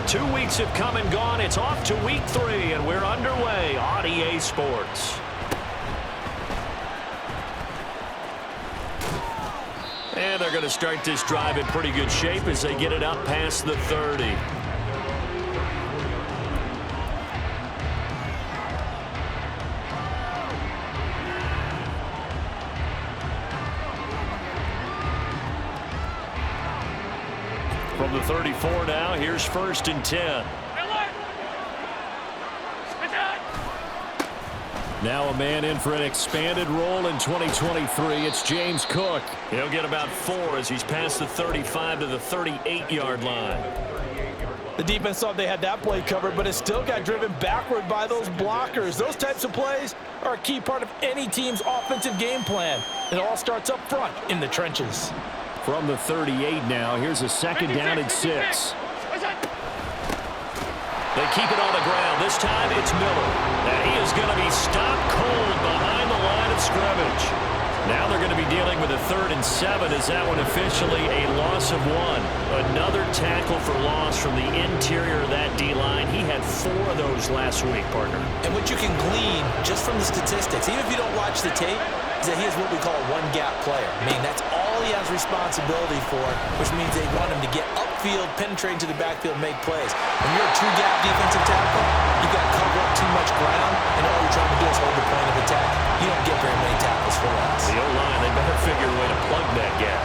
2 weeks have come and gone. It's off to week 3, and we're underway on EA Sports. And they're going to start this drive in pretty good shape as they get it up past the 30. From the 34 now, here's 1st and 10. Now a man in for an expanded role in 2023. It's James Cook. He'll get about 4 as he's past the 35 to the 38-yard line. The defense thought they had that play covered, but it still got driven backward by those blockers. Those types of plays are a key part of any team's offensive game plan. It all starts up front in the trenches. From the 38 now, here's a 2nd down and 6. They keep it on the ground. This time it's Miller. And he is going to be stopped cold behind the line of scrimmage. Now they're going to be dealing with a 3rd and 7 as that one officially a loss of 1. Another tackle for loss from the interior of that D-line. He had 4 of those last week, partner. And what you can glean just from the statistics, even if you don't watch the tape, is that he is what we call a one-gap player. I mean, that's all he has responsibility for, which means they want him to get upfield, penetrate into the backfield, make plays. When you're a two-gap defensive tackle, you've got to cover up too much ground, and all you're trying to do is hold the point of attack. You don't get very many tackles for loss. The O-line, they better figure a way to plug that gap.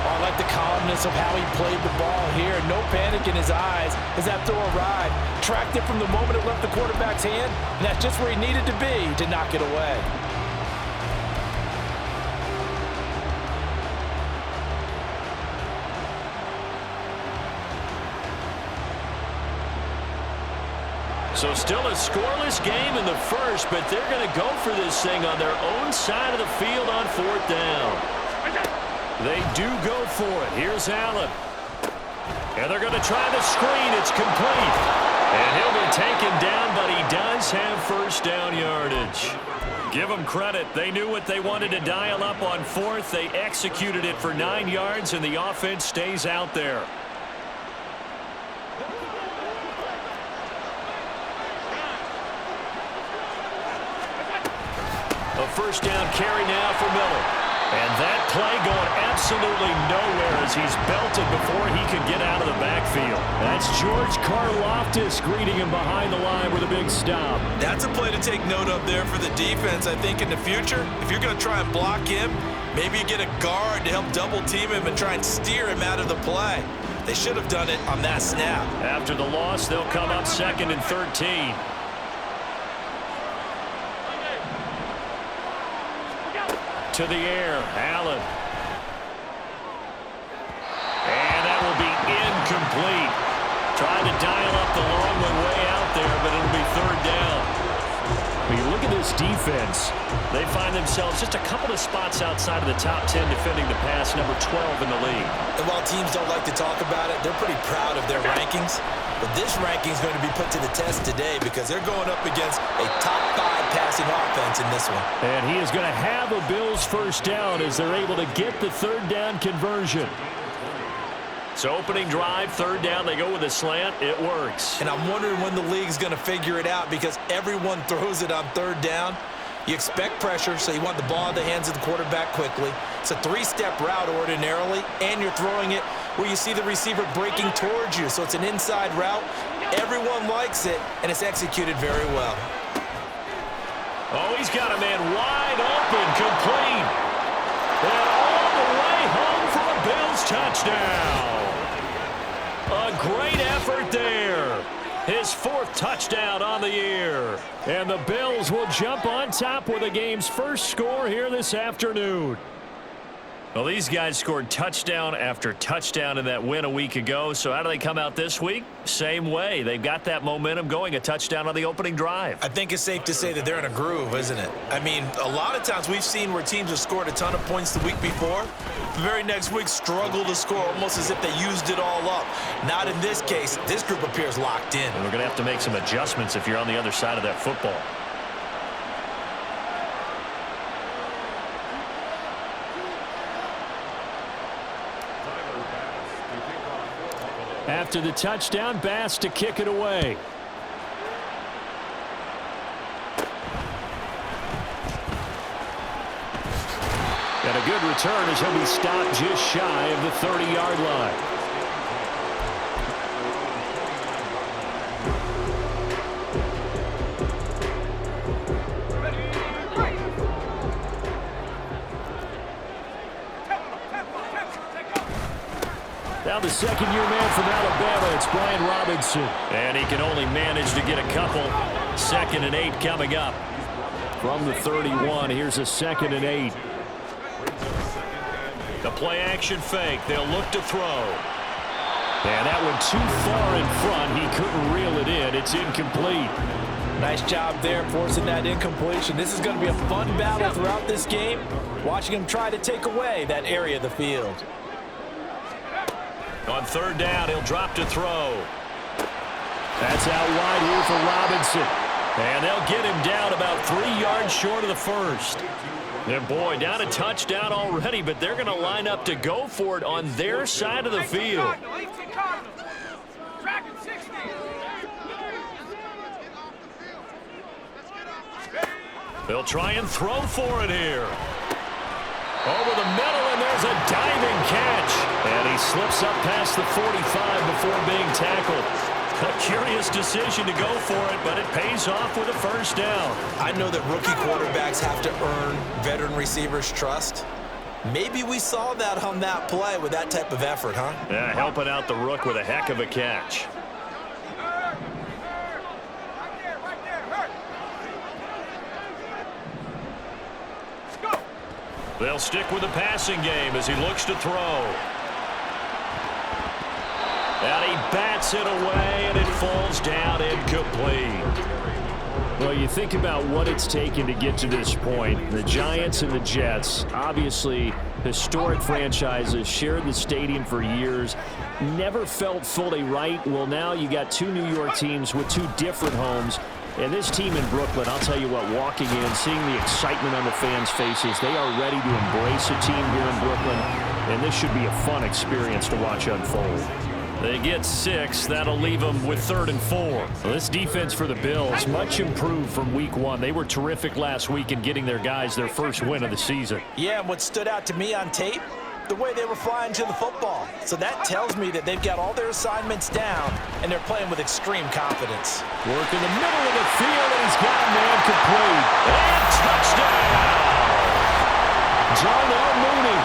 I like the calmness of how he played the ball here. No panic in his eyes as that throw arrived. Tracked it from the moment it left the quarterback's hand, and that's just where he needed to be to knock it away. So still a scoreless game in the first, but they're going to go for this thing on their own side of the field on 4th down. They do go for it. Here's Allen. And they're going to try the screen. It's complete. And he'll be taken down, but he does have 1st down yardage. Give them credit. They knew what they wanted to dial up on 4th. They executed it for 9 yards, and the offense stays out there. A 1st down carry now for Miller. And that play going absolutely nowhere as he's belted before he could get out of the backfield. That's George Karlaftis greeting him behind the line with a big stop. That's a play to take note of there for the defense. I think in the future, if you're going to try and block him, maybe you get a guard to help double team him and try and steer him out of the play. They should have done it on that snap. After the loss, they'll come up 2nd and 13. To the air, Allen. And that will be incomplete. Trying to dial up the long one way out there, but it'll be 3rd down. When you look at this defense, they find themselves just a couple of spots outside of the top 10 defending the pass, number 12 in the league. And while teams don't like to talk about it, they're pretty proud of their rankings. But this ranking is going to be put to the test today because they're going up against a top 5 passing offense in this one. And he is going to have a Bills 1st down as they're able to get the 3rd down conversion. So opening drive, 3rd down, they go with a slant. It works. And I'm wondering when the league's going to figure it out because everyone throws it on 3rd down. You expect pressure, so you want the ball in the hands of the quarterback quickly. It's a 3-step route ordinarily, and you're throwing it where you see the receiver breaking towards you. So it's an inside route. Everyone likes it, and it's executed very well. Oh, he's got a man wide open, complete. And all the way home for a Bills touchdown. A great effort there. His 4th touchdown on the year. And the Bills will jump on top with the game's first score here this afternoon. Well, these guys scored touchdown after touchdown in that win a week ago. So how do they come out this week? Same way. They've got that momentum going, a touchdown on the opening drive. I think it's safe to say that they're in a groove, isn't it? I mean, a lot of times we've seen where teams have scored a ton of points the week before. The very next week struggle to score almost as if they used it all up. Not in this case. This group appears locked in. And we're going to have to make some adjustments if you're on the other side of that football. After the touchdown, Bass to kick it away. And a good return as he'll be stopped just shy of the 30-yard line. Now the second-year man from Alabama, it's Brian Robinson. And he can only manage to get a couple. 2nd and 8 coming up. From the 31, here's a 2nd and 8. The play-action fake. They'll look to throw. And that one too far in front. He couldn't reel it in. It's incomplete. Nice job there forcing that incompletion. This is going to be a fun battle throughout this game. Watching him try to take away that area of the field. On 3rd down, he'll drop to throw. That's out wide here for Robinson. And they'll get him down about 3 yards short of the first. And boy, down a touchdown already, but they're going to line up to go for it on their side of the field. They'll try and throw for it here. Over the middle, and there's a diving catch. And he slips up past the 45 before being tackled. A curious decision to go for it, but it pays off with a first down. I know that rookie quarterbacks have to earn veteran receivers' trust. Maybe we saw that on that play with that type of effort, huh? Yeah, helping out the rook with a heck of a catch. They'll stick with the passing game as he looks to throw. And he bats it away, and it falls down incomplete. Well, you think about what it's taken to get to this point. The Giants and the Jets, obviously historic franchises, shared the stadium for years, never felt fully right. Well, now you got 2 New York teams with 2 different homes. And this team in Brooklyn, I'll tell you what, walking in, seeing the excitement on the fans' faces, they are ready to embrace a team here in Brooklyn, and this should be a fun experience to watch unfold. They get 6. That'll leave them with 3rd and 4. Well, this defense for the Bills, much improved from week 1. They were terrific last week in getting their guys their first win of the season. Yeah, and what stood out to me on tape, the way they were flying to the football. So that tells me that they've got all their assignments down, and they're playing with extreme confidence. Work in the middle of the field, and he's got a man complete. And touchdown! Darnell Mooney,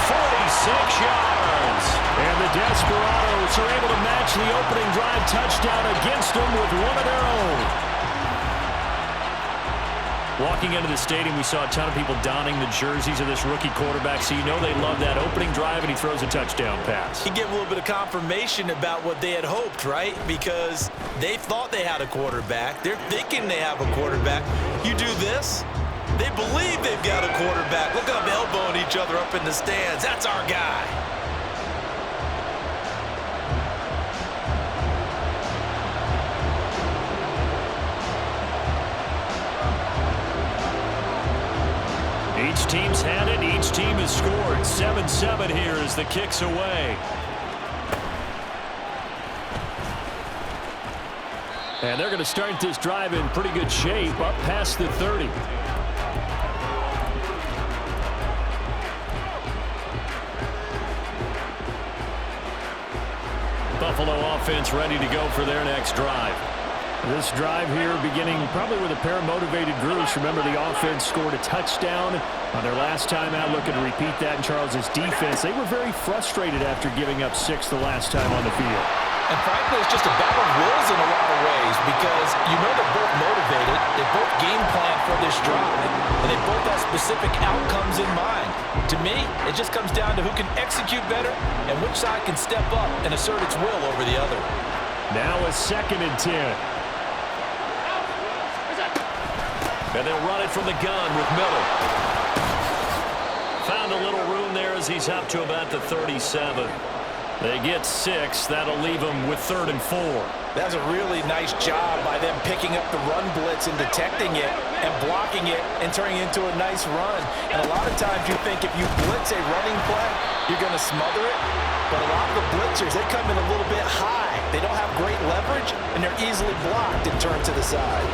46 yards. And the Desperados are able to match the opening drive touchdown against them with one of their own. Walking into the stadium, we saw a ton of people donning the jerseys of this rookie quarterback, so you know they love that opening drive, and he throws a touchdown pass. He gave a little bit of confirmation about what they had hoped, right? Because they thought they had a quarterback. They're thinking they have a quarterback. You do this, they believe they've got a quarterback. Look up, elbowing each other up in the stands. That's our guy. Each team's had it. Each team has scored. 7-7 here as the kick's away. And they're going to start this drive in pretty good shape, up past the 30. Buffalo offense ready to go for their next drive. This drive here beginning probably with a pair of motivated groups. Remember, the offense scored a touchdown on their last time out, looking to repeat that in Charles's defense. They were very frustrated after giving up 6 the last time on the field. And frankly, it's just a battle of wills in a lot of ways because you know they're both motivated. They both game plan for this drive, and they both have specific outcomes in mind. To me, it just comes down to who can execute better and which side can step up and assert its will over the other. Now a 2nd and 10. And they'll run it from the gun with Miller. Found a little room there as he's up to about the 37. They get 6. That'll leave them with 3rd and 4. That's a really nice job by them picking up the run blitz and detecting it. and blocking it and turning it into a nice run. And a lot of times you think if you blitz a running play, you're going to smother it. But a lot of the blitzers, they come in a little bit high. They don't have great leverage, and they're easily blocked and turned to the side.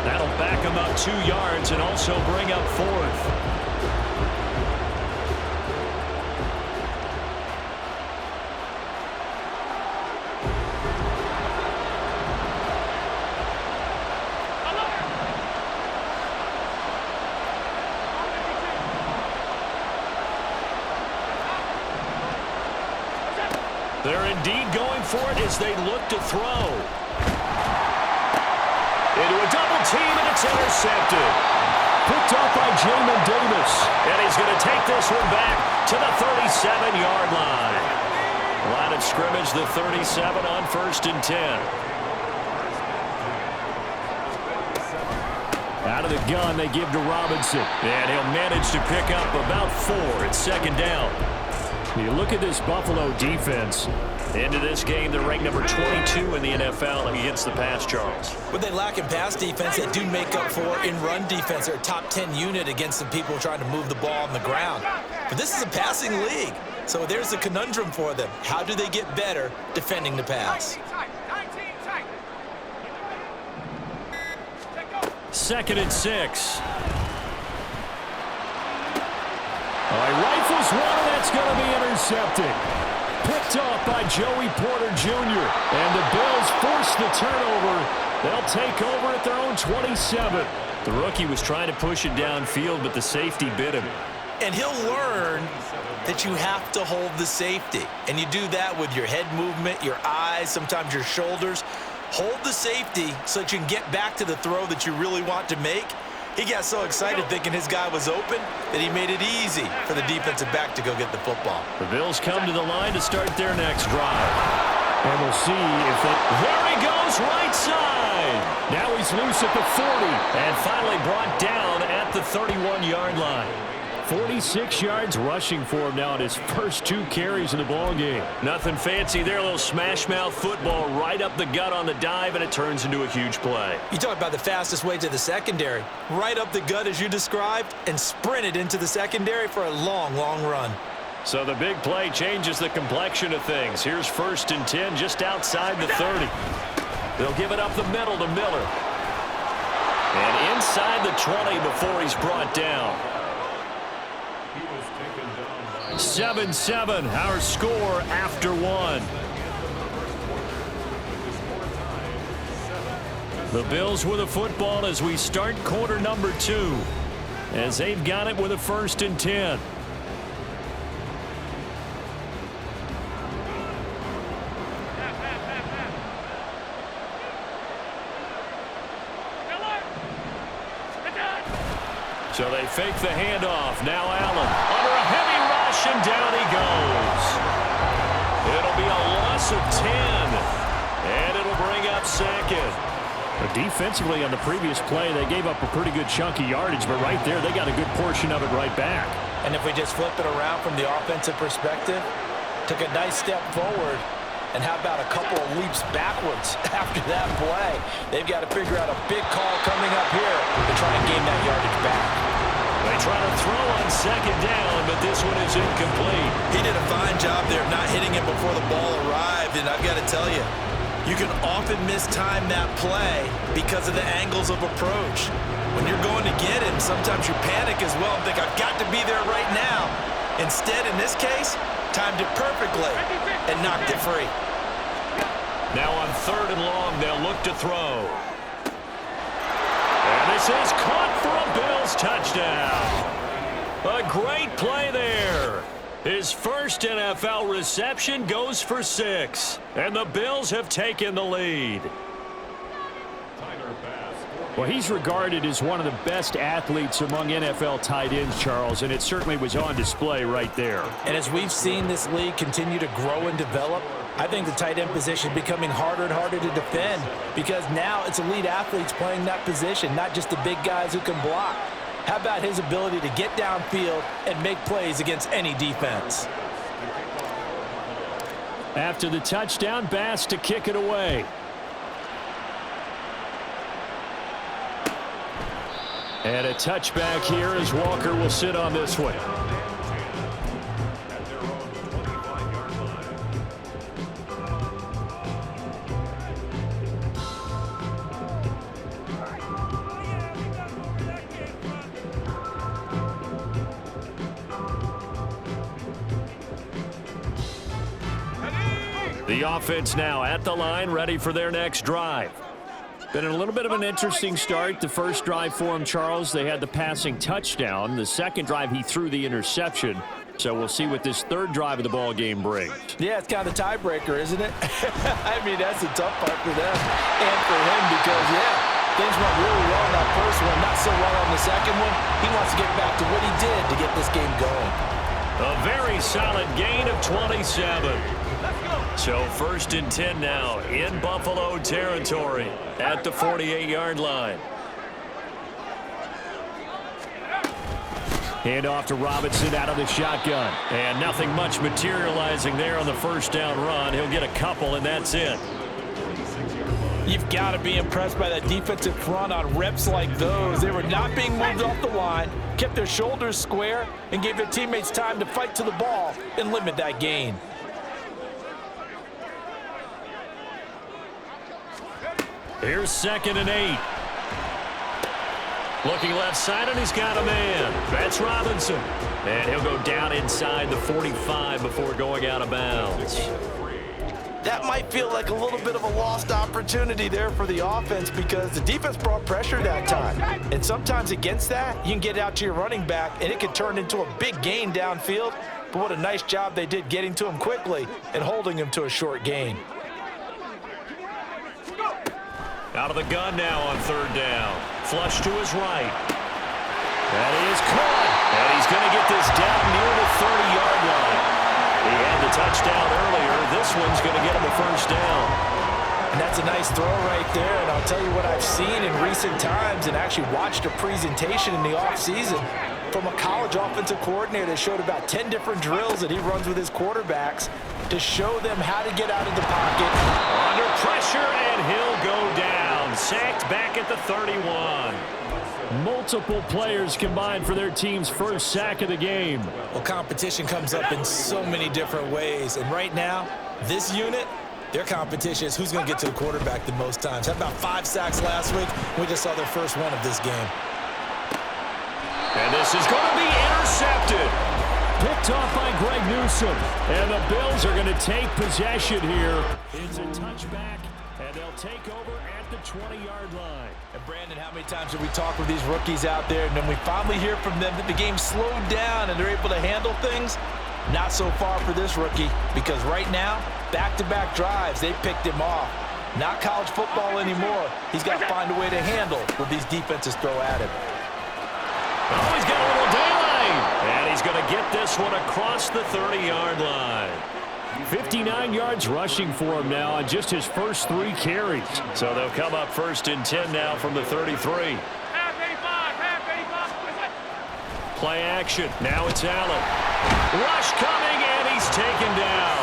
That'll back them up 2 yards and also bring up 4th. They're indeed going for it as they look to throw. Into a double team, and it's intercepted. Picked up by Jamin Davis. And he's going to take this one back to the 37-yard line. Line of scrimmage, the 37 on 1st and 10. Out of the gun, they give to Robinson. And he'll manage to pick up about 4 at 2nd down. You look at this Buffalo defense. Into this game, they're ranked number 22 in the NFL against the pass, Charles. What they lack in pass defense, they do make up for in run defense. They're a top 10 unit against the people trying to move the ball on the ground. But this is a passing league, so there's a conundrum for them. How do they get better defending the pass? 2nd and 6. Rifles one, and that's going to be intercepted. Picked off by Joey Porter Jr. And the Bills force the turnover. They'll take over at their own 27. The rookie was trying to push it downfield, but the safety bit him. And he'll learn that you have to hold the safety. And you do that with your head movement, your eyes, sometimes your shoulders. Hold the safety so that you can get back to the throw that you really want to make. He got so excited thinking his guy was open that he made it easy for the defensive back to go get the football. The Bills come to the line to start their next drive. And we'll see if it... There he goes, right side. Now he's loose at the 40. And finally brought down at the 31-yard line. 46 yards rushing for him now in his first 2 carries in the ballgame. Nothing fancy there, a little smash-mouth football right up the gut on the dive, and it turns into a huge play. You talk about the fastest way to the secondary. Right up the gut as you described, and sprinted into the secondary for a long, long run. So the big play changes the complexion of things. Here's 1st and 10 just outside the 30. They'll give it up the middle to Miller. And inside the 20 before he's brought down. 7-7, our score after 1. The Bills with a football as we start quarter number 2. As they've got it with a 1st and 10. So they fake the handoff. Now Allen under a heavy rush, and down he goes. It'll be a loss of 10, and it'll bring up 2nd. But defensively on the previous play, they gave up a pretty good chunk of yardage, but right there, they got a good portion of it right back. And if we just flip it around from the offensive perspective, took a nice step forward, and how about a couple of leaps backwards after that play? They've got to figure out a big call coming up here to try and gain that yardage back. They try to throw on 2nd down, but this one is incomplete. He did a fine job there of not hitting him before the ball arrived, and I've got to tell you, you can often mistime that play because of the angles of approach. When you're going to get him, sometimes you panic as well and think, I've got to be there right now. Instead, in this case, timed it perfectly and knocked it free. Now on 3rd and long, they'll look to throw. And this is caught for a Bills touchdown. A great play there. His first NFL reception goes for 6. And the Bills have taken the lead. Well, he's regarded as one of the best athletes among NFL tight ends, Charles, and it certainly was on display right there. And as we've seen this league continue to grow and develop, I think the tight end position is becoming harder and harder to defend because now it's elite athletes playing that position, not just the big guys who can block. How about his ability to get downfield and make plays against any defense? After the touchdown, Bass to kick it away. And a touchback here as Walker will sit on this one. The offense now at the line, ready for their next drive. Been a little bit of an interesting start. The first drive for him, Charles, they had the passing touchdown. The second drive, he threw the interception. So we'll see what this third drive of the ball game brings. Yeah, it's kind of a tiebreaker, isn't it? I mean, that's the tough part for them and for him because, yeah, things went really well in that first one, not so well on the second one. He wants to get back to what he did to get this game going. A very solid gain of 27. So 1st and 10 now in Buffalo territory at the 48-yard line. Hand off to Robinson out of the shotgun. And nothing much materializing there on the first down run. He'll get a couple, and that's it. You've got to be impressed by that defensive front on reps like those. They were not being moved off the line, kept their shoulders square, and gave their teammates time to fight to the ball and limit that gain. Here's 2nd and 8. Looking left side, and he's got a man. That's Robinson. And he'll go down inside the 45 before going out of bounds. That might feel like a little bit of a lost opportunity there for the offense because the defense brought pressure that time. And sometimes against that, you can get out to your running back, and it can turn into a big gain downfield. But what a nice job they did getting to him quickly and holding him to a short gain. Out of the gun now on 3rd down. Flush to his right. That is caught. And he's going to get this down near the 30-yard line. He had the touchdown earlier. This one's going to get him a 1st down. And that's a nice throw right there. And I'll tell you what I've seen in recent times and actually watched a presentation in the offseason from a college offensive coordinator that showed about 10 different drills that he runs with his quarterbacks to show them how to get out of the pocket. Under pressure, and he'll go down. Sacked back at the 31. Multiple players combined for their team's first sack of the game. Well, competition comes up in so many different ways. And right now, this unit, their competition is who's going to get to the quarterback the most times. Had about 5 sacks last week. We just saw their first one of this game. And this is going to be intercepted. Picked off by Greg Newsome. And the Bills are going to take possession here. It's a touchback, and they'll take over at the 20-yard line. And Brandon, how many times have we talked with these rookies out there, and then we finally hear from them that the game slowed down and they're able to handle things? Not so far for this rookie, because right now, back-to-back drives, they picked him off. Not college football anymore. He's got to find a way to handle what these defenses throw at him. Oh, he's got a little daylight. And he's going to get this one across the 30-yard line. 59 yards rushing for him now on just his first 3 carries. So they'll come up 1st and 10 now from the 33. Play action. Now it's Allen. Rush coming, and he's taken down.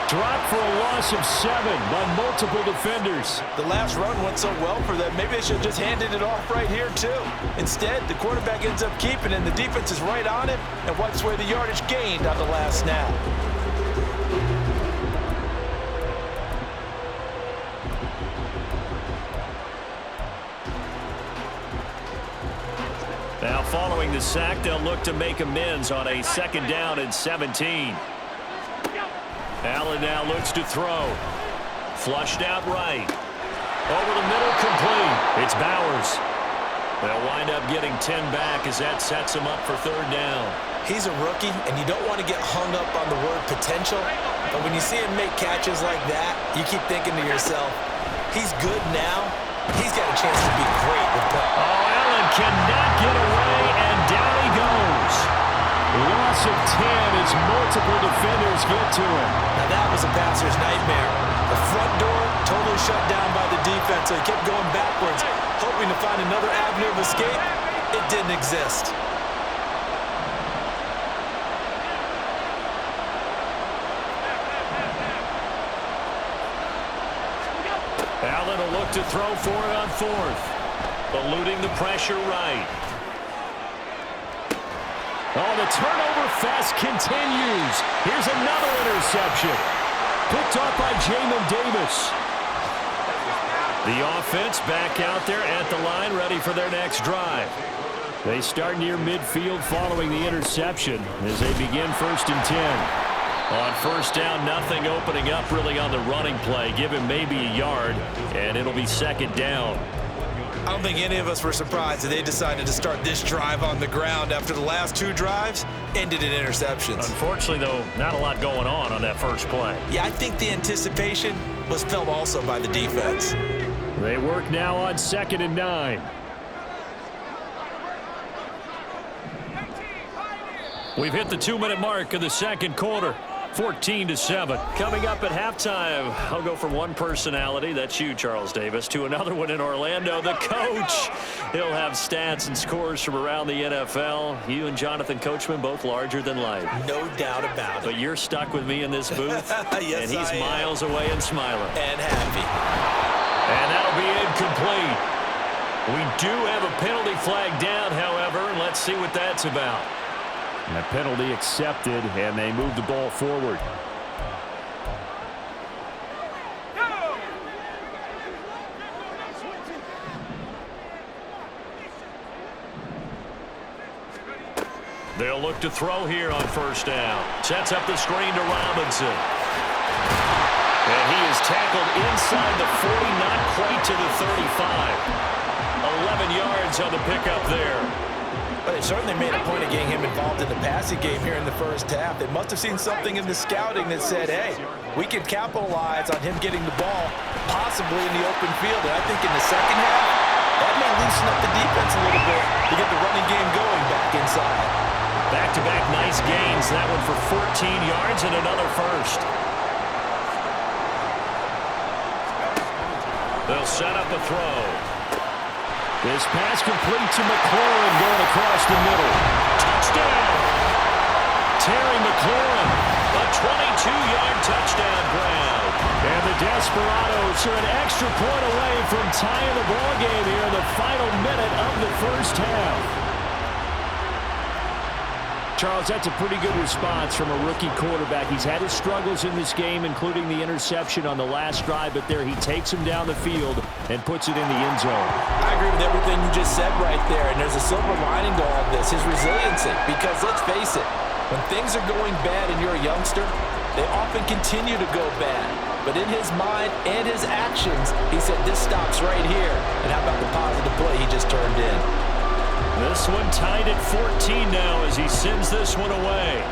Dropped for a loss of 7 by multiple defenders. The last run went so well for them. Maybe they should have just handed it off right here, too. Instead, the quarterback ends up keeping it, and the defense is right on it and wipes away the yardage gained on the last snap. Now following the sack, they'll look to make amends on a 2nd down and 17. Allen now looks to throw. Flushed out right. Over the middle, complete. It's Bowers. They'll wind up getting 10 back as that sets him up for 3rd down. He's a rookie, and you don't want to get hung up on the word potential. But when you see him make catches like that, you keep thinking to yourself, he's good now. He's got a chance to be great with that. Oh, Allen cannot get away, and down he goes. Loss of 10 as multiple defenders get to him. Now that was a passer's nightmare. The front door totally shut down by the defense, so he kept going backwards, hoping to find another avenue of escape. It didn't exist. Allen will look to throw for it on 4th. Eluding the pressure right. Oh, the turnover fest continues. Here's another interception. Picked off by Jamin Davis. The offense back out there at the line, ready for their next drive. They start near midfield following the interception as they begin 1st and 10. On first down, nothing opening up really on the running play. Give him maybe a yard, and it'll be 2nd down. I don't think any of us were surprised that they decided to start this drive on the ground after the last 2 drives ended in interceptions. Unfortunately, though, not a lot going on that first play. Yeah, I think the anticipation was felt also by the defense. They work now on 2nd and 9. We've hit the 2-minute mark of the second quarter. 14-7. Coming up at halftime, I'll go from one personality, that's you, Charles Davis, to another one in Orlando, the coach. He'll have stats and scores from around the NFL. You and Jonathan Coachman, both larger than life. No doubt about it. But you're stuck with me in this booth, yes, and he's miles away and smiling. And happy. And that'll be incomplete. We do have a penalty flag down, however, and let's see what that's about. And a penalty accepted, and they move the ball forward. They'll look to throw here on first down. Sets up the screen to Robinson. And he is tackled inside the 40, not quite to the 35. 11 yards on the pickup there. But they certainly made a point of getting him involved in the passing game here in the first half. They must have seen something in the scouting that said, hey, we can capitalize on him getting the ball, possibly in the open field. And I think in the second half, that may loosen up the defense a little bit to get the running game going back inside. Back-to-back nice gains. That one for 14 yards and another first. They'll set up a throw. This pass complete to McLaurin going across the middle. Touchdown! Terry McLaurin, a 22-yard touchdown grab. And the Desperados are an extra point away from tying the ball game here in the final minute of the first half. Charles, that's a pretty good response from a rookie quarterback. He's had his struggles in this game, including the interception on the last drive, but there he takes him down the field and puts it in the end zone. I agree with everything you just said right there, and there's a silver lining to all this, his resiliency. Because let's face it, when things are going bad and you're a youngster, they often continue to go bad. But in his mind and his actions, he said, this stops right here. And how about the positive play he just turned in? This one tied at 14 now as he sends this one away.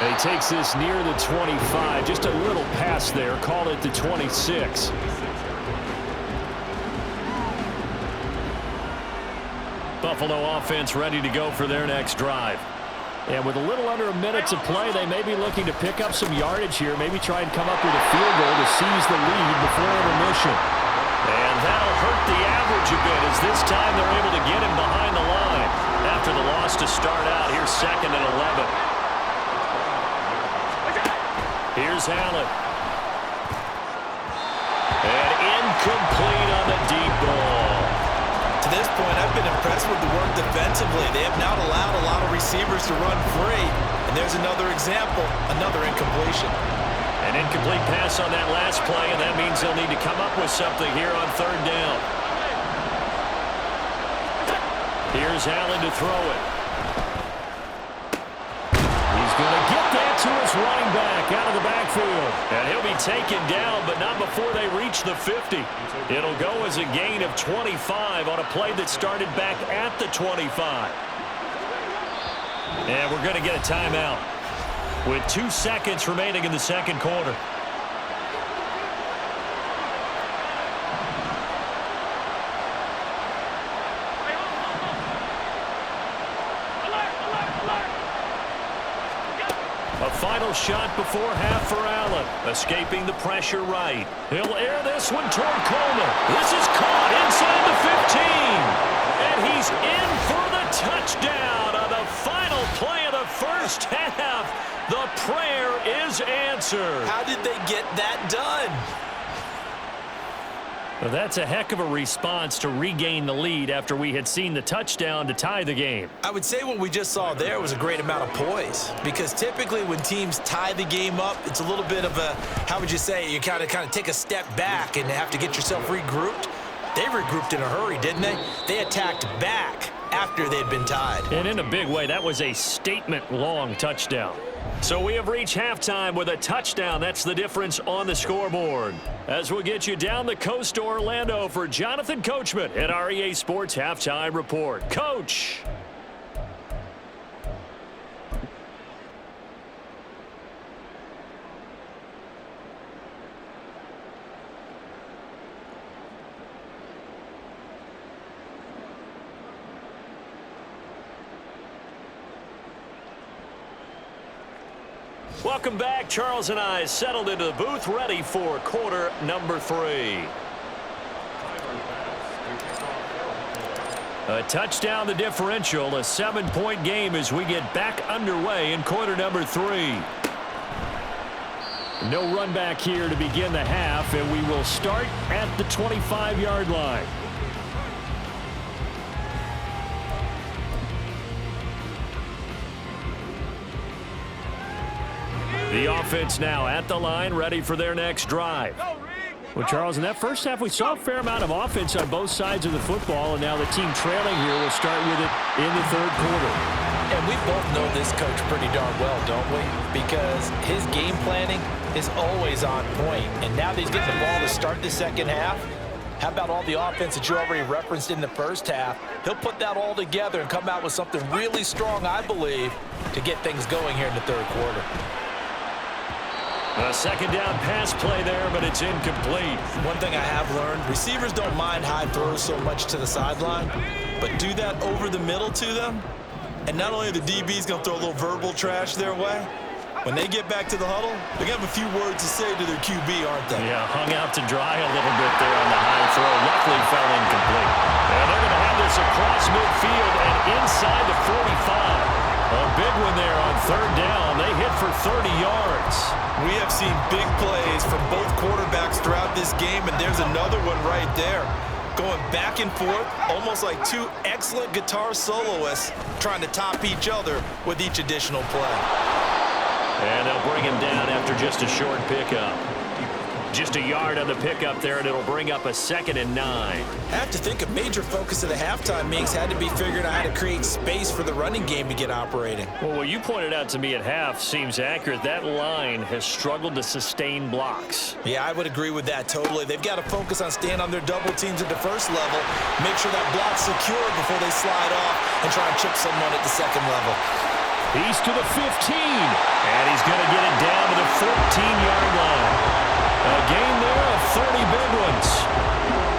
And he takes this near the 25. Just a little pass there. Call it the 26. Buffalo offense ready to go for their next drive. And with a little under a minute to play, they may be looking to pick up some yardage here. Maybe try and come up with a field goal to seize the lead before intermission. And that'll hurt the average a bit as this time they're able to get him behind the line after the loss to start out. Here's 2nd and 11. Here's Allen. And incomplete on the deep ball. To this point, I've been impressed with the work defensively. They have not allowed a lot of receivers to run free. And there's another example, another incompletion. An incomplete pass on that last play, and that means they'll need to come up with something here on 3rd down. Here's Allen to throw it. He's going to get that to his running back out of the backfield. And he'll be taken down, but not before they reach the 50. It'll go as a gain of 25 on a play that started back at the 25. And we're going to get a timeout with 2 seconds remaining in the second quarter. A final shot before half for Allen. Escaping the pressure right. He'll air this one toward Coleman. This is caught inside the 15. And he's in for the touchdown on the final play of the first half. The prayer is answered. How did they get that done? Well, that's a heck of a response to regain the lead after we had seen the touchdown to tie the game. I would say what we just saw there was a great amount of poise, because typically when teams tie the game up, it's a little bit of a, how would you say, you kind of take a step back and have to get yourself regrouped. They regrouped in a hurry, didn't they? They attacked back after they'd been tied. And in a big way, that was a statement-long touchdown. So we have reached halftime with a touchdown. That's the difference on the scoreboard. As we'll get you down the coast to Orlando for Jonathan Coachman at our EA Sports Halftime Report. Coach! Welcome back. Charles and I settled into the booth, ready for quarter number 3. A touchdown, the differential, a 7-point game as we get back underway in quarter number 3. No run back here to begin the half, and we will start at the 25-yard line. The offense now at the line, ready for their next drive. Well, Charles, in that first half, we saw a fair amount of offense on both sides of the football, and now the team trailing here will start with it in the third quarter. And we both know this coach pretty darn well, don't we? Because his game planning is always on point. And now that he's getting the ball to start the second half, how about all the offense that you already referenced in the first half? He'll put that all together and come out with something really strong, I believe, to get things going here in the third quarter. A second down pass play there, but it's incomplete. One thing I have learned, receivers don't mind high throws so much to the sideline, but do that over the middle to them, and not only are the DBs going to throw a little verbal trash their way, when they get back to the huddle, they're going to have a few words to say to their QB, aren't they? Yeah, hung out to dry a little bit there on the high throw. Luckily fell incomplete. And they're going to have this across midfield and inside the 45. A big one there on third down. They hit for 30 yards. We have seen big plays from both quarterbacks throughout this game, and there's another one right there. Going back and forth, almost like two excellent guitar soloists trying to top each other with each additional play. And they'll bring him down after just a short pickup. Just a yard on the pickup there, and it'll bring up a 2nd and 9. I have to think a major focus of the halftime meetings had to be figuring out how to create space for the running game to get operating. Well, what you pointed out to me at half seems accurate. That line has struggled to sustain blocks. Yeah, I would agree with that totally. They've got to focus on staying on their double teams at the first level, make sure that block's secure before they slide off and try and chip someone at the second level. He's to the 15, and he's going to get it down to the 14-yard line. A gain there of 30 big ones.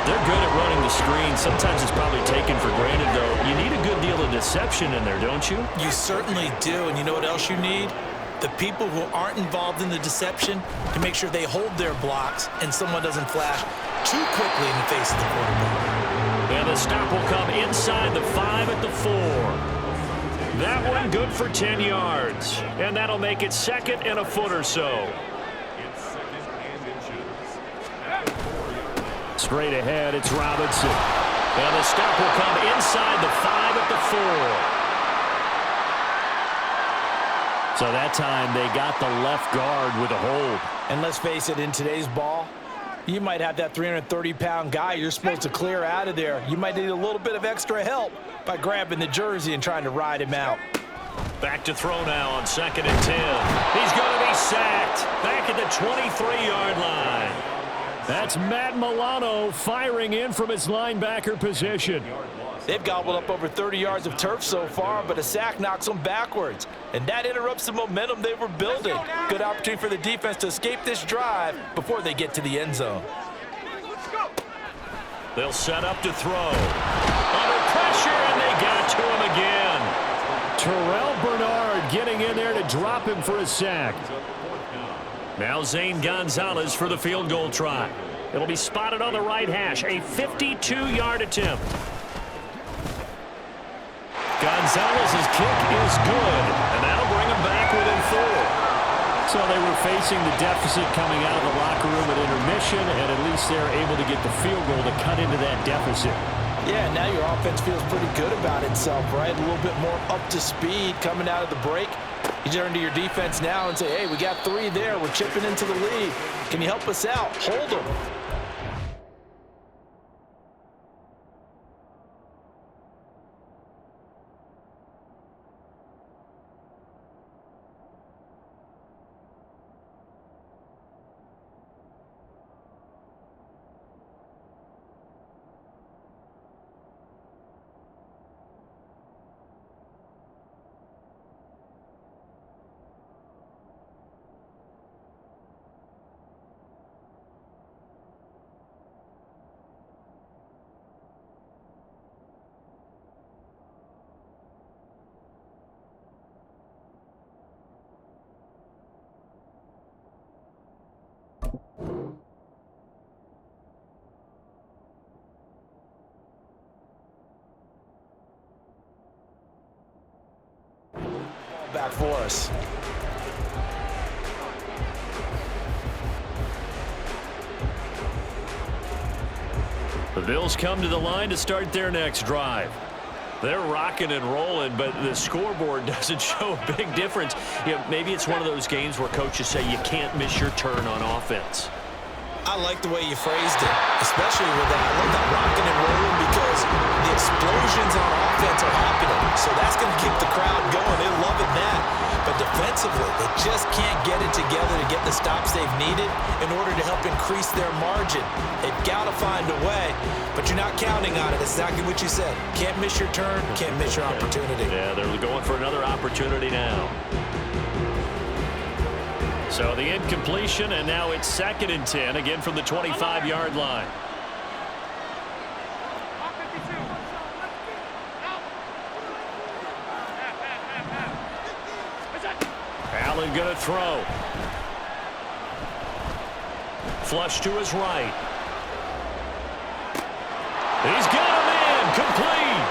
They're good at running the screen. Sometimes it's probably taken for granted, though. You need a good deal of deception in there, don't you? You certainly do, and you know what else you need? The people who aren't involved in the deception to make sure they hold their blocks and someone doesn't flash too quickly in the face of the quarterback. And the stop will come inside the 5 at the 4. That one good for 10 yards. And that'll make it 2nd and a foot or so. Straight ahead, it's Robinson. And the stop will come inside the 5 at the 4. So that time they got the left guard with a hold. And let's face it, in today's ball, you might have that 330-pound guy you're supposed to clear out of there. You might need a little bit of extra help by grabbing the jersey and trying to ride him out. Back to throw now on 2nd and 10. He's going to be sacked back at the 23-yard line. That's Matt Milano firing in from his linebacker position. They've gobbled up over 30 yards of turf so far, but a sack knocks them backwards. And that interrupts the momentum they were building. Good opportunity for the defense to escape this drive before they get to the end zone. They'll set up to throw. Under pressure, and they got to him again. Terrell Bernard getting in there to drop him for a sack. Now Zane Gonzalez for the field goal try. It'll be spotted on the right hash. A 52-yard attempt. Gonzalez's kick is good, and that'll bring him back within 4. So they were facing the deficit coming out of the locker room at intermission, and at least they're able to get the field goal to cut into that deficit. Yeah, now your offense feels pretty good about itself, right? A little bit more up to speed coming out of the break. You turn to your defense now and say, hey, we got 3 there. We're chipping into the lead. Can you help us out? Hold them. Back for us. The Bills come to the line to start their next drive. They're rocking and rolling, but the scoreboard doesn't show a big difference. You know, maybe it's one of those games where coaches say you can't miss your turn on offense. I like the way you phrased it, especially with that. I love that rocking and rolling because the explosions on offense are happening. So that's going to keep the crowd going. They're loving that. But defensively, they just can't get it together to get the stops they've needed in order to help increase their margin. They've got to find a way, but you're not counting on it. That's exactly what you said. Can't miss your turn, can't miss your opportunity. Yeah, they're going for another opportunity now. So the incompletion, and now it's 2nd and 10, again from the 25-yard line. Allen going to throw. Flush to his right. He's got him in. Complete.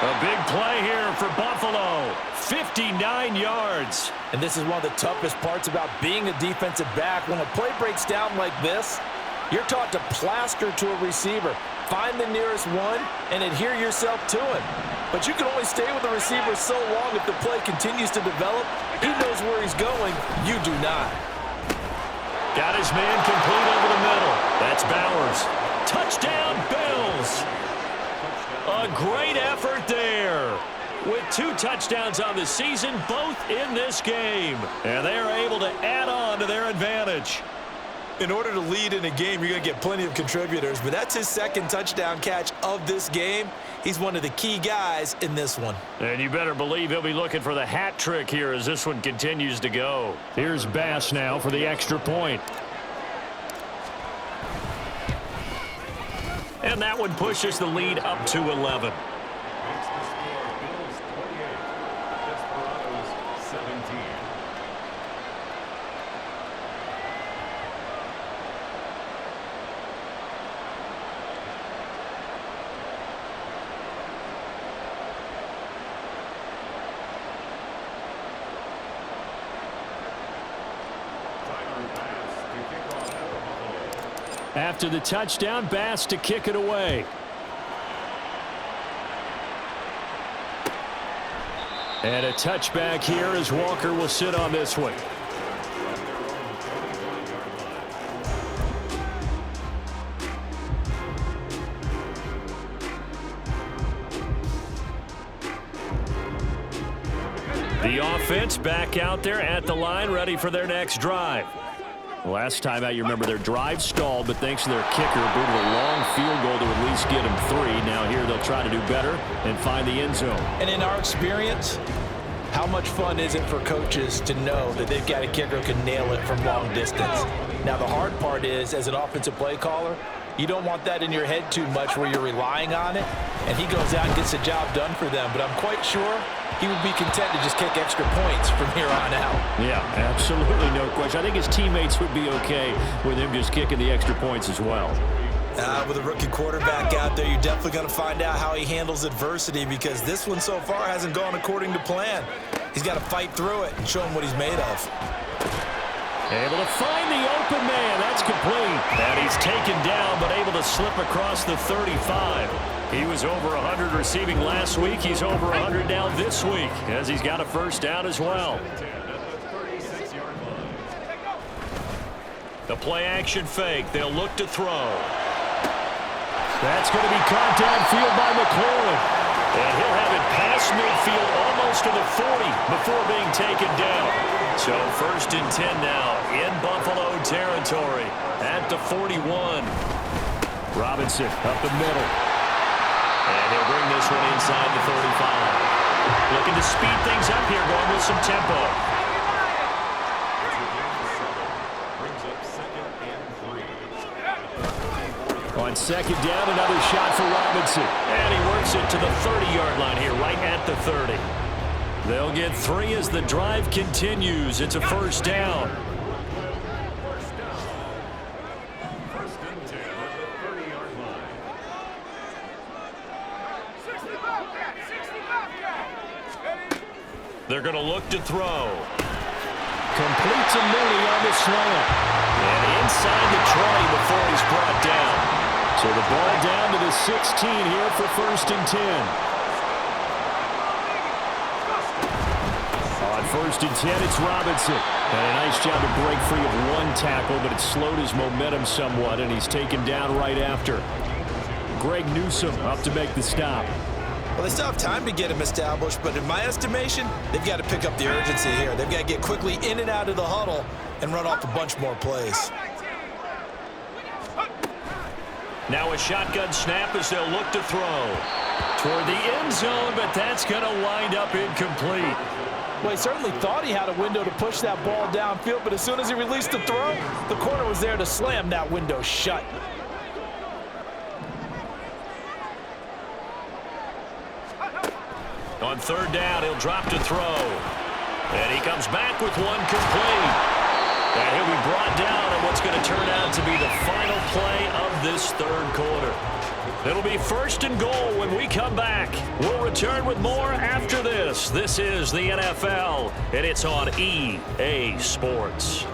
A big play here for Buffalo. 59 yards. And this is one of the toughest parts about being a defensive back. When a play breaks down like this, you're taught to plaster to a receiver. Find the nearest one and adhere yourself to him. But you can only stay with the receiver so long if the play continues to develop. He knows where he's going. You do not. Got his man complete over the middle. That's Bowers. Touchdown, Bills. A great effort there. With 2 touchdowns on the season, both in this game. And they are able to add on to their advantage. In order to lead in a game, you're going to get plenty of contributors, but that's his 2nd touchdown catch of this game. He's one of the key guys in this one. And you better believe he'll be looking for the hat trick here as this one continues to go. Here's Bass now for the extra point. And that one pushes the lead up to 11. After the touchdown, Bass to kick it away. And a touchback here as Walker will sit on this one. The offense back out there at the line, ready for their next drive. Last time out, you remember their drive stalled, but thanks to their kicker, booted a long field goal to at least get them 3. Now here they'll try to do better and find the end zone. And in our experience, how much fun is it for coaches to know that they've got a kicker who can nail it from long distance? Now the hard part is, as an offensive play caller, you don't want that in your head too much where you're relying on it, and he goes out and gets the job done for them. But I'm quite sure he would be content to just kick extra points from here on out. Yeah, absolutely no question. I think his teammates would be okay with him just kicking the extra points as well. With a rookie quarterback out there, you're definitely going to find out how he handles adversity, because this one so far hasn't gone according to plan. He's got to fight through it and show him what he's made of. Able to find the open man. That's complete. And he's taken down, but able to slip across the 35. He was over 100 receiving last week. He's over 100 now this week, as he's got a first down as well. The play action fake. They'll look to throw. That's going to be caught downfield by McLaurin. And he'll have it past midfield almost to the 40 before being taken down. So 1st and 10 now in Buffalo territory at the 41. Robinson up the middle. And he'll bring this one inside the 35. Looking to speed things up here, going with some tempo. On 2nd down, another shot for Robinson. And he works it to the 30-yard line here, right at the 30. They'll get 3 as the drive continues. It's a first down. They're going to look to throw. Completes a Mooney on the slant. And inside the 20 before he's brought down. So the ball down to the 16 here for 1st and 10. On 1st and 10, it's Robinson. And a nice job to break free of one tackle, but it slowed his momentum somewhat, and he's taken down right after. Greg Newsome up to make the stop. Well, they still have time to get him established, but in my estimation, they've got to pick up the urgency here. They've got to get quickly in and out of the huddle and run off a bunch more plays. Now a shotgun snap as they'll look to throw. Toward the end zone, but that's going to wind up incomplete. Well, he certainly thought he had a window to push that ball downfield, but as soon as he released the throw, the corner was there to slam that window shut. On 3rd down, he'll drop to throw. And he comes back with one complete. And he'll be brought down on what's going to turn out to be the final play of this 3rd quarter. It'll be 1st and goal when we come back. We'll return with more after this. This is the NFL, and it's on EA Sports.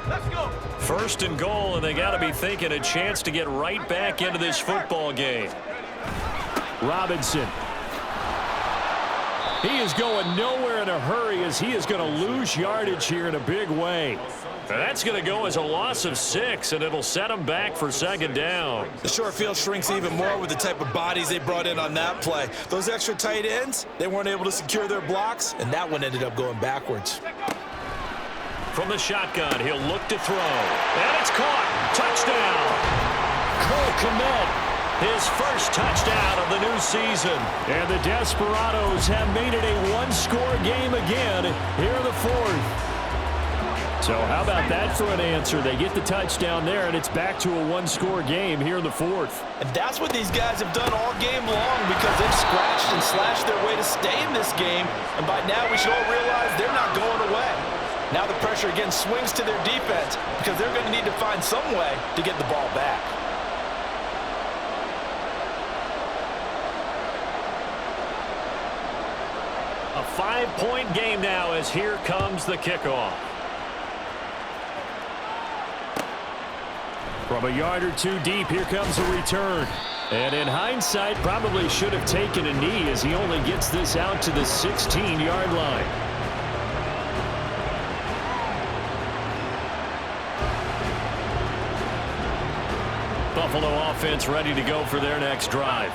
Let's go. 1st and goal, and they got to be thinking a chance to get right back into this football game. Robinson. He is going nowhere in a hurry as he is going to lose yardage here in a big way. That's going to go as a loss of 6, and it'll set him back for 2nd down. The short field shrinks even more with the type of bodies they brought in on that play. Those extra tight ends, they weren't able to secure their blocks, and that one ended up going backwards. From the shotgun, he'll look to throw. And it's caught. Touchdown. Cole Kmet. His first touchdown of the new season. And the Desperados have made it a one-score game again here in the 4th. So how about that for an answer? They get the touchdown there, and it's back to a one-score game here in the 4th. And that's what these guys have done all game long because they've scratched and slashed their way to stay in this game. And by now we should all realize they're not going away. Now the pressure again swings to their defense because they're going to need to find some way to get the ball back. A 5-point game now as here comes the kickoff. From a yard or two deep, here comes a return. And in hindsight, probably should have taken a knee as he only gets this out to the 16-yard line. Buffalo offense ready to go for their next drive.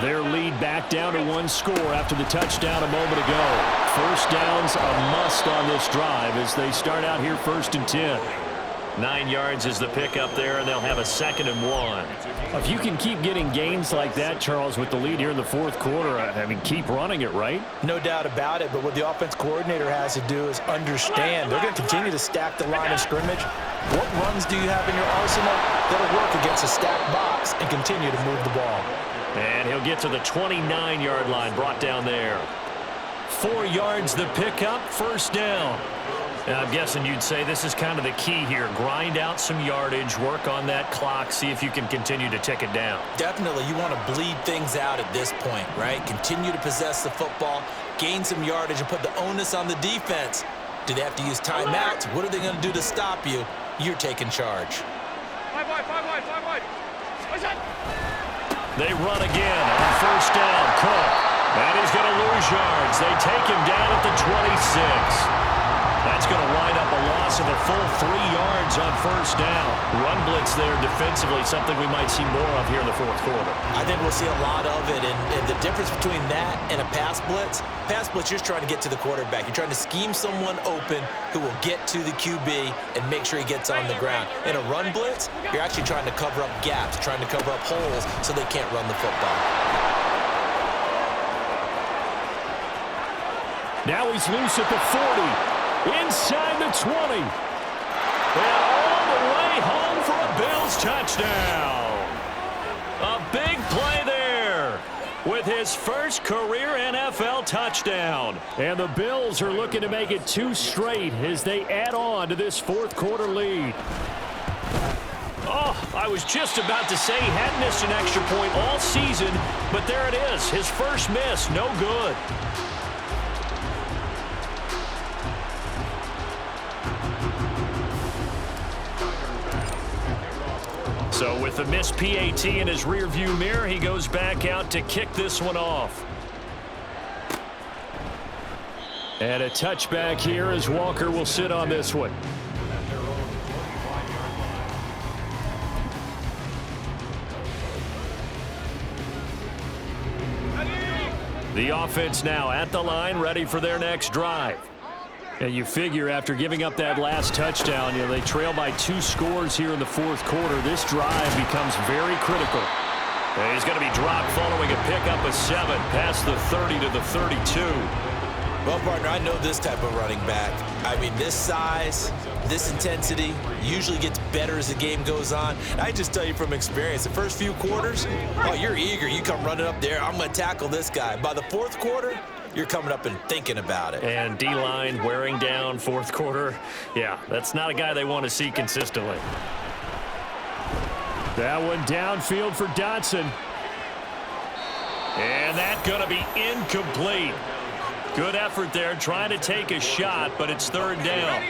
Their lead back down to 1 score after the touchdown a moment ago. First down's a must on this drive as they start out here 1st and 10. 9 yards is the pickup there, and they'll have a 2nd and 1. If you can keep getting gains like that, Charles, with the lead here in the 4th quarter, I mean, keep running it, right? No doubt about it, but what the offense coordinator has to do is understand. They're going to continue to stack the line of scrimmage. What runs do you have in your arsenal that'll work against a stacked box and continue to move the ball? And he'll get to the 29-yard line, brought down there. 4 yards the pickup, first down. And I'm guessing you'd say this is kind of the key here. Grind out some yardage, work on that clock, see if you can continue to tick it down. Definitely, you want to bleed things out at this point, right? Continue to possess the football, gain some yardage, and put the onus on the defense. Do they have to use timeouts? What are they going to do to stop you? You're taking charge. Five wide. They run again on first down. Cook. And he's going to lose yards. They take him down at the 26. That's going to wind up a loss of a full 3 yards on first down. Run blitz there defensively, something we might see more of here in the fourth quarter. I think we'll see a lot of it, and the difference between that and a pass blitz, you're trying to get to the quarterback. You're trying to scheme someone open who will get to the QB and make sure he gets on the ground. In a run blitz, you're actually trying to cover up gaps, trying to cover up holes so they can't run the football. Now he's loose at the 40. Inside the 20. And all the way home for a Bills touchdown. A big play there with his first career NFL touchdown. And the Bills are looking to make it 2 straight as they add on to this fourth quarter lead. Oh, I was just about to say he hadn't missed an extra point all season, but there it is. His first miss, no good. So with the missed PAT in his rearview mirror, he goes back out to kick this one off. And a touchback here as Walker will sit on this one. The offense now at the line, ready for their next drive. And you figure after giving up that last touchdown, they trail by 2 scores here in the fourth quarter. This drive becomes very critical. And he's going to be dropped following a pickup of 7 past the 30 to the 32. Well, partner, I know this type of running back. I mean, this size, this intensity usually gets better as the game goes on. I just tell you from experience, the first few quarters, oh, you're eager. You come running up there, I'm going to tackle this guy. By the fourth quarter, you're coming up and thinking about it. And D-line wearing down fourth quarter. Yeah, that's not a guy they want to see consistently. That one downfield for Dotson. And that's going to be incomplete. Good effort there, trying to take a shot, but it's third down.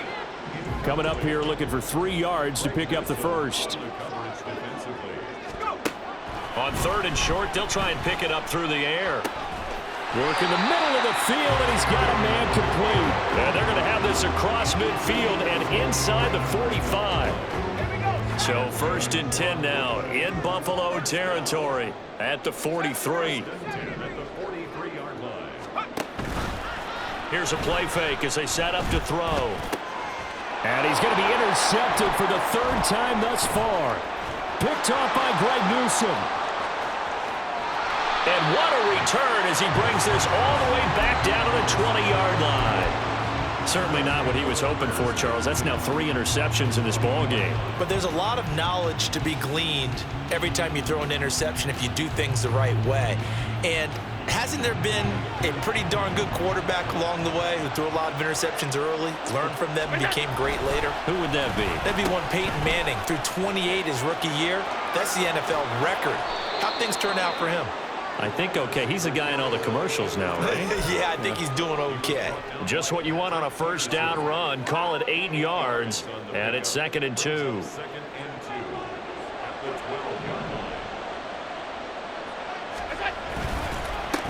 Coming up here looking for 3 yards to pick up the first. On third and short, they'll try and pick it up through the air. Work in the middle of the field, and he's got a man complete. And they're going to have this across midfield and inside the 45. So first and 10 now in Buffalo territory at the 43. Here's a play fake as they set up to throw. And he's going to be intercepted for the 3rd time thus far. Picked off by Greg Newsome. And what a return as he brings this all the way back down to the 20-yard line. Certainly not what he was hoping for, Charles. That's now 3 interceptions in this ball game. But there's a lot of knowledge to be gleaned every time you throw an interception if you do things the right way. And hasn't there been a pretty darn good quarterback along the way who threw a lot of interceptions early, learned from them, and became great later? Who would that be? That'd be one Peyton Manning. Threw 28 his rookie year. That's the NFL record. How'd things turn out for him? I think okay. He's the guy in all the commercials now, right? Yeah, I think he's doing okay. Just what you want on a first down run. Call it 8 yards, and it's 2nd and 2.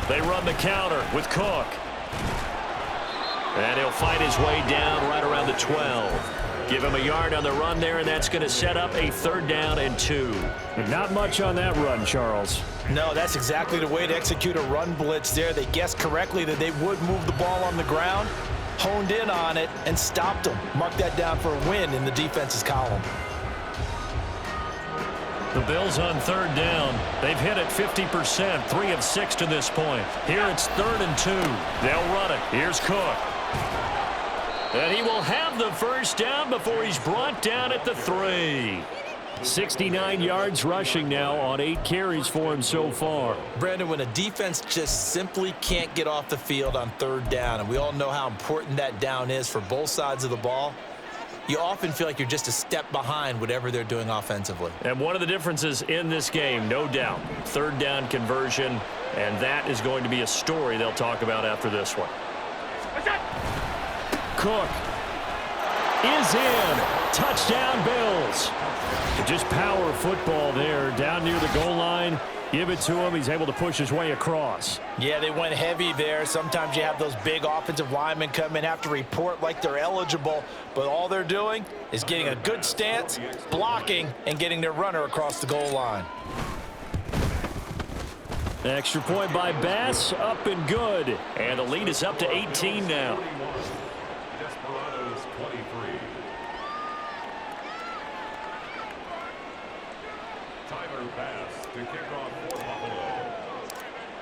They run the counter with Cook. And he'll fight his way down right around the 12. Give him a yard on the run there, and that's going to set up a 3rd down and 2. Not much on that run, Charles. No, that's exactly the way to execute a run blitz there. They guessed correctly that they would move the ball on the ground, honed in on it, and stopped them. Mark that down for a win in the defense's column. The Bills on 3rd down. They've hit it 50%, 3 of 6 to this point. Here it's 3rd and 2. They'll run it. Here's Cook. And he will have the first down before he's brought down at the 3. 69 yards rushing now on 8 carries for him so far. Brandon, when a defense just simply can't get off the field on 3rd down, and we all know how important that down is for both sides of the ball, you often feel like you're just a step behind whatever they're doing offensively. And one of the differences in this game, no doubt, 3rd down conversion, and that is going to be a story they'll talk about after this one. Cook is in. Touchdown, Bills. Just power football there down near the goal line. Give it to him. He's able to push his way across. Yeah, they went heavy there. Sometimes you have those big offensive linemen come in, have to report like they're eligible, but all they're doing is getting a good stance, blocking, and getting their runner across the goal line. Extra point by Bass, up and good. And the lead is up to 18 now.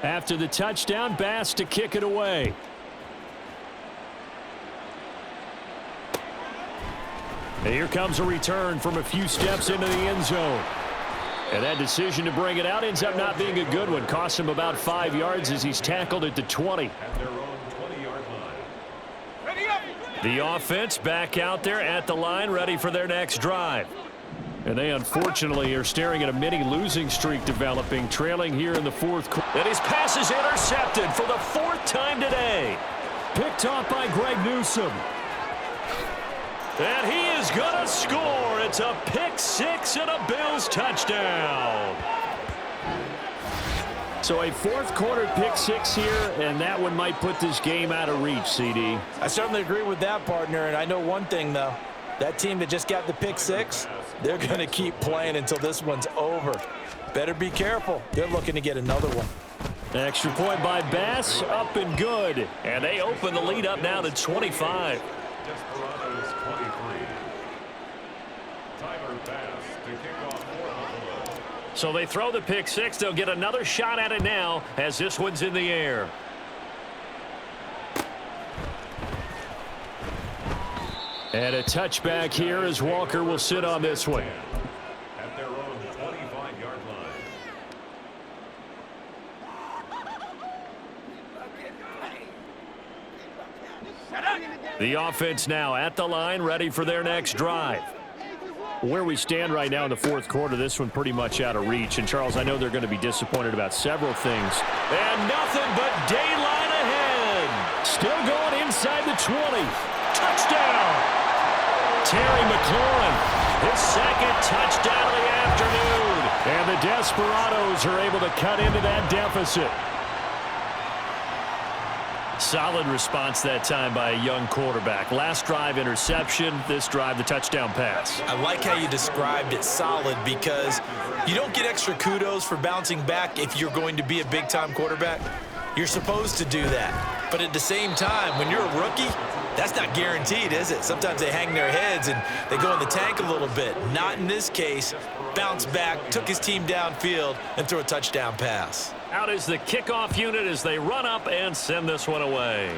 After the touchdown, Bass to kick it away. And here comes a return from a few steps into the end zone. And that decision to bring it out ends up not being a good one. Costs him about 5 yards as he's tackled at the 20. The offense back out there at the line, ready for their next drive. And they unfortunately are staring at a mini losing streak developing, trailing here in the 4th quarter. And his pass is intercepted for the 4th time today. Picked off by Greg Newsome. And he is going to score. It's a pick 6 and a Bills touchdown. So a 4th quarter pick 6 here, and that one might put this game out of reach, CD. I certainly agree with that, partner, and I know one thing, though. That team that just got the pick 6, they're going to keep playing until this one's over. Better be careful. They're looking to get another one. Extra point by Bass, up and good. And they open the lead up now to 25. So they throw the pick 6. They'll get another shot at it now as this one's in the air. And a touchback here as Walker will sit on this one. At their own 25-yard line. The offense now at the line, ready for their next drive. Where we stand right now in the 4th quarter, this one pretty much out of reach. And, Charles, I know they're going to be disappointed about several things. And nothing but daylight ahead. Still going inside the 20. Touchdown! Terry McLaurin, his 2nd touchdown of the afternoon. And the Desperados are able to cut into that deficit. Solid response that time by a young quarterback. Last drive, interception. This drive, the touchdown pass. I like how you described it solid because you don't get extra kudos for bouncing back if you're going to be a big-time quarterback. You're supposed to do that. But at the same time, when you're a rookie, that's not guaranteed, is it? Sometimes they hang their heads and they go in the tank a little bit. Not in this case. Bounced back, took his team downfield, and threw a touchdown pass. Out is the kickoff unit as they run up and send this one away.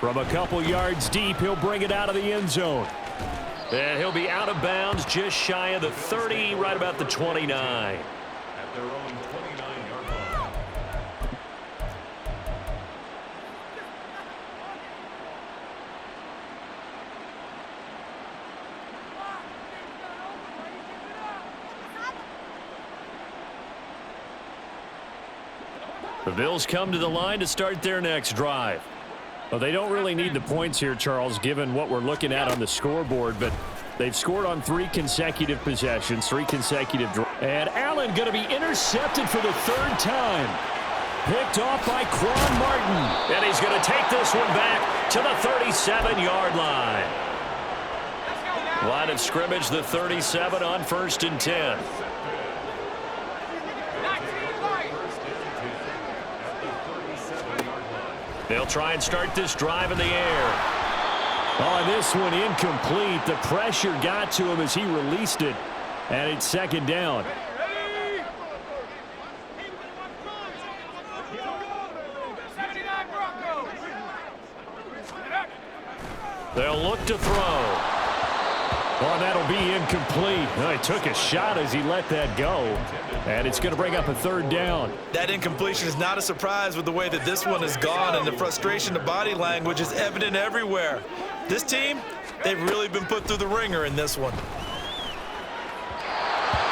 From a couple yards deep, he'll bring it out of the end zone. And he'll be out of bounds just shy of the 30, right about the 29. At their own 29-yard line. The Bills come to the line to start their next drive. Well, they don't really need the points here, Charles, given what we're looking at on the scoreboard, but they've scored on 3 consecutive possessions, 3 consecutive drives. And Allen going to be intercepted for the 3rd time. Picked off by Quan Martin. And he's going to take this one back to the 37-yard line. Line of scrimmage, the 37 on 1st and 10. They'll try and start this drive in the air. Oh, this one incomplete. The pressure got to him as he released it, and it's 2nd down. They'll look to throw. Oh, that'll be incomplete. Well, he took a shot as he let that go, and it's going to bring up a third down. That incompletion is not a surprise with the way that this one has gone, and the frustration, the body language is evident everywhere. This team, they've really been put through the ringer in this one.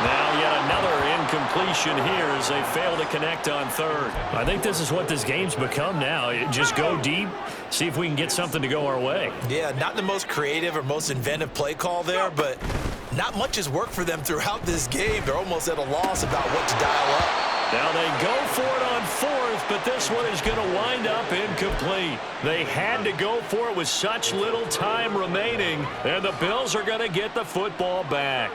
Now yet another incompletion here as they fail to connect on third. I think this is what this game's become now. Just go deep, see if we can get something to go our way. Yeah, not the most creative or most inventive play call there, but not much has worked for them throughout this game. They're almost at a loss about what to dial up. Now they go for it on fourth, but this one is going to wind up incomplete. They had to go for it with such little time remaining, and the Bills are going to get the football back.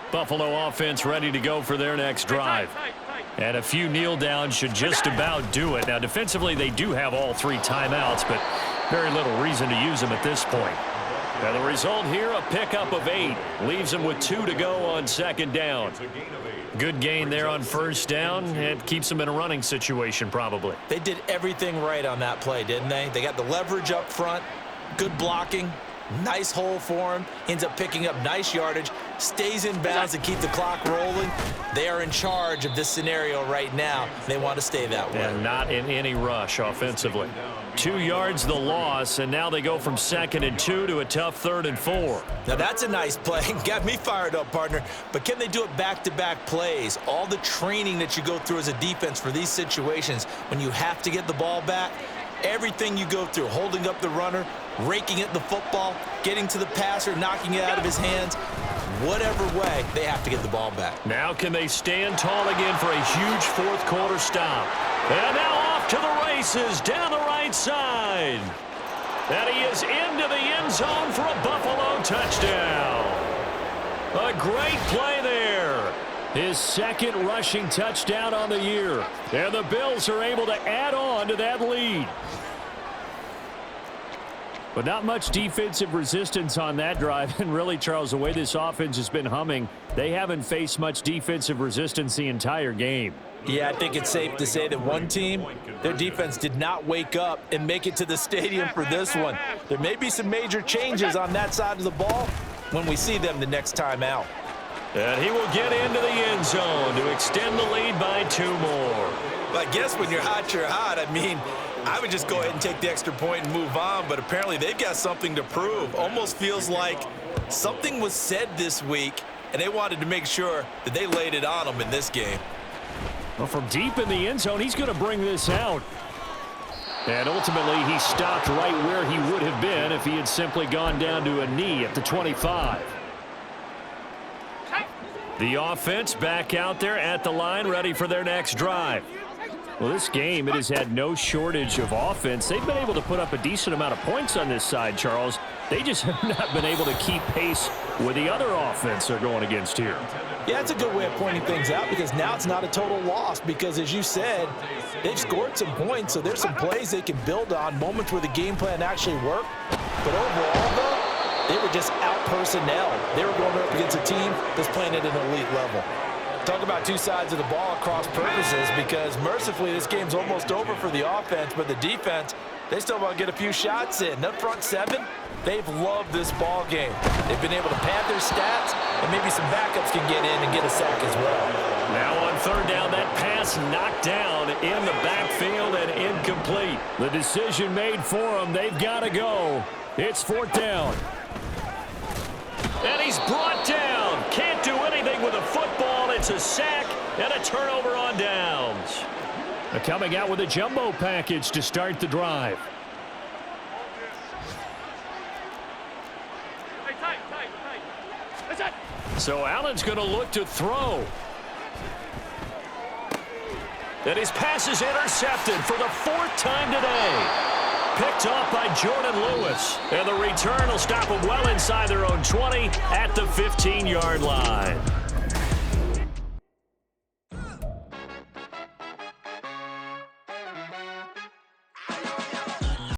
Buffalo offense ready to go for their next drive. And a few kneel downs should just about do it. Now, defensively, they do have all 3 timeouts, but very little reason to use them at this point. Now, the result here, a pickup of 8. Leaves them with 2 to go on second down. Good gain there on first down. It keeps them in a running situation, probably. They did everything right on that play, didn't they? They got the leverage up front, good blocking, nice hole for him, ends up picking up nice yardage, stays in bounds to keep the clock rolling. They are in charge of this scenario right now. They want to stay that way. And not in any rush offensively. 2 yards the loss, and now they go from 2nd and 2 to a tough 3rd and 4. Now that's a nice play. Got me fired up, partner. But can they do it back-to-back plays? All the training that you go through as a defense for these situations, when you have to get the ball back, everything you go through, holding up the runner, raking at the football, getting to the passer, knocking it out of his hands, whatever way, they have to get the ball back. Now can they stand tall again for a huge fourth-quarter stop? And now off to the races down the right side. And he is into the end zone for a Buffalo touchdown. A great play there. His 2nd rushing touchdown on the year. And the Bills are able to add on to that lead. But not much defensive resistance on that drive. And really, Charles, the way this offense has been humming, they haven't faced much defensive resistance the entire game. Yeah, I think it's safe to say that one team, their defense did not wake up and make it to the stadium for this one. There may be some major changes on that side of the ball when we see them the next time out. And he will get into the end zone to extend the lead by 2 more. But I guess when you're hot, you're hot. I mean, I would just go ahead and take the extra point and move on, but apparently they've got something to prove. Almost feels like something was said this week, and they wanted to make sure that they laid it on them in this game. Well, from deep in the end zone, he's going to bring this out. And ultimately, he stopped right where he would have been if he had simply gone down to a knee at the 25. The offense back out there at the line, ready for their next drive. Well, this game, it has had no shortage of offense. They've been able to put up a decent amount of points on this side, Charles. They just have not been able to keep pace with the other offense they're going against here. Yeah, it's a good way of pointing things out because now it's not a total loss because, as you said, they've scored some points, so there's some plays they can build on, moments where the game plan actually worked. But overall, though, they were just out personnel. They were going up against a team that's playing at an elite level. Talk about 2 sides of the ball across purposes because, mercifully, this game's almost over for the offense, but the defense, they still want to get a few shots in. That front 7, they've loved this ball game. They've been able to pad their stats, and maybe some backups can get in and get a sack as well. Now on 3rd down, that pass knocked down in the backfield and incomplete. The decision made for them. They've got to go. It's 4th down. And he's brought down. Can't do anything with a football. It's a sack and a turnover on downs. They're coming out with a jumbo package to start the drive. So Allen's going to look to throw. And his pass is intercepted for the 4th time today. Picked off by Jordan Lewis. And the return will stop them well inside their own 20 at the 15-yard line.